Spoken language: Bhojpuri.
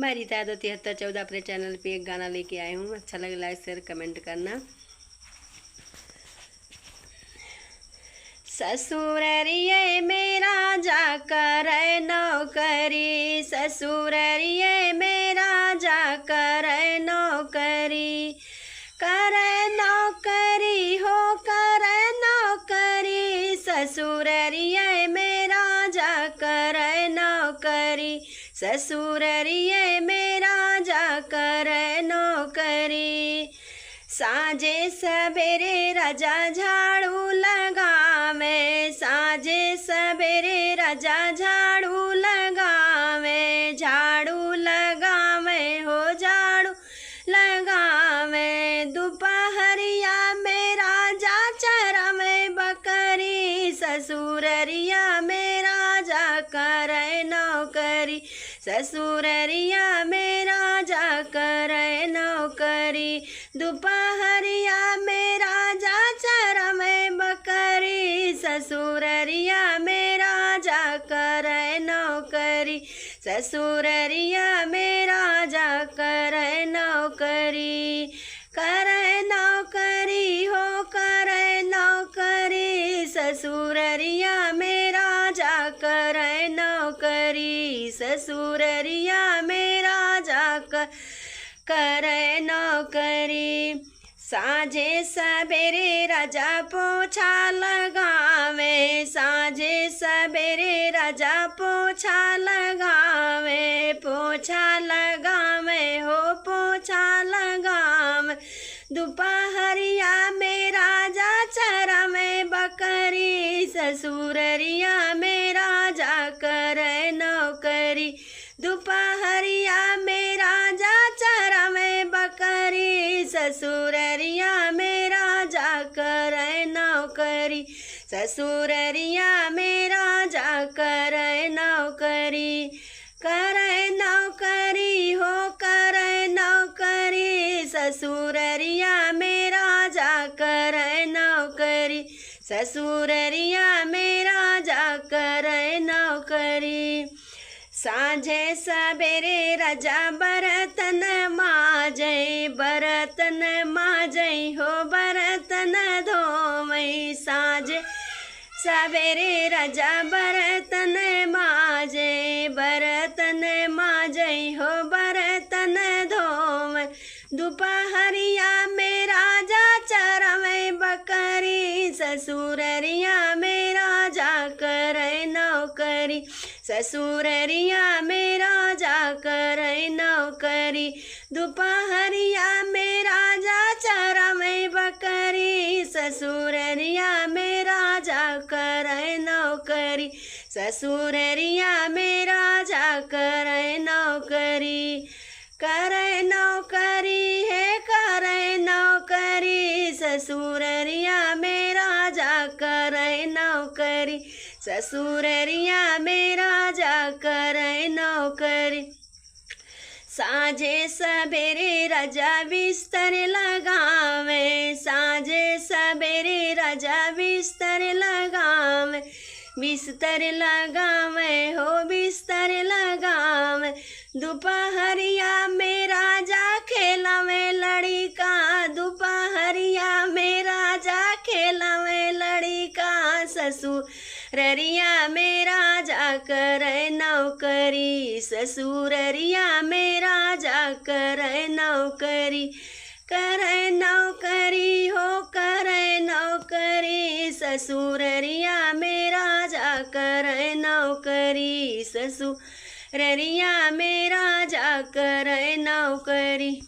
मैं रीता यादव 7314 अपने चैनल पे एक गाना लेके आई हूँ। अच्छा लगे लाइक शेयर कमेंट करना। ससुररिये मेरा जाकर नौकरी, ससुररिये मेरा जाकर नौकरी, कर नौकरी हो कर नौकरी, ससुररिये मेरा जाकर नौकरी, ससुररिये मेरा जाकर नौकरी। साँझे सवेरे राजा झाड़ू लगावे, साँझे सवेरे राजा झाड़ू लगावे, झाड़ू लगावे हो झाड़ू लगावे, दोपहरिया में राजा चरावे बकरी, ससुररिया में राजा करे नौकरी, ससुररिया में राजा करे नौकरी, दोपहरिया में राजा चरावे बकरी, ससुररिया में राजा करे नौकरी, ससुररिया में राजा करे नौकरी, करे नौकरी हो करे नौकरी, ससुररिया में राजा करे नौकरी, ससुररिया में राजा करे नौकरी। साँझे सवेरे राजा पोछा लगावे, साँझे सवेरे राजा पोछा लगावे, पोछा लगावे हो पोछा लगावे, दोपहरिया में राजा चरावे बकरी, ससुररिया में राजा करे नौकरी, दोपहरिया में राजा चरावे बकरी, ससुररिया में राजा करे नौकरी, ससुररिया में राजा करे नौकरी, करे नौकरी हो करे नौकरी, ससुररिया में राजा करे नौकरी, ससुररिया में राजा करे नौकरी। साँझे सवेरे राजा बर्तन माजै, बर्तन माजै हो बर्तन धोवै, साँझे सवेरे राजा बर्तन माजै, बर्तन माजै हो बर्तन धोवै, दोपहरिया में राजा चरावे बकरी, ससुररिया में राजा करे नौकरी, ससुररिया में राजा करे नौकरी, दोपहरिया में राजा चरावे बकरी, ससुररिया में राजा करे नौकरी, ससुररिया में राजा करे नौकरी, करे नौकरी है करे नौकरी, ससुररिया में राजा करे नौकरी, ससुररिया में राजा करे नौकरी। साँझे सवेरे राजा बिस्तर लगावे, साँझे सवेरे राजा बिस्तर लगावे, बिस्तर लगावे हो बिस्तर लगावे, दोपहरिया में राजा खेलावे लड़िका, दोपहरिया में राजा खेलावे लड़िका, ससुररिया में राजा करे नौकरी, ससुररिया में राजा करे नौकरी, करे नौकरी हो करे नौकरी, ससुररिया में राजा करे नौकरी, ससुररिया में राजा करे नौकरी।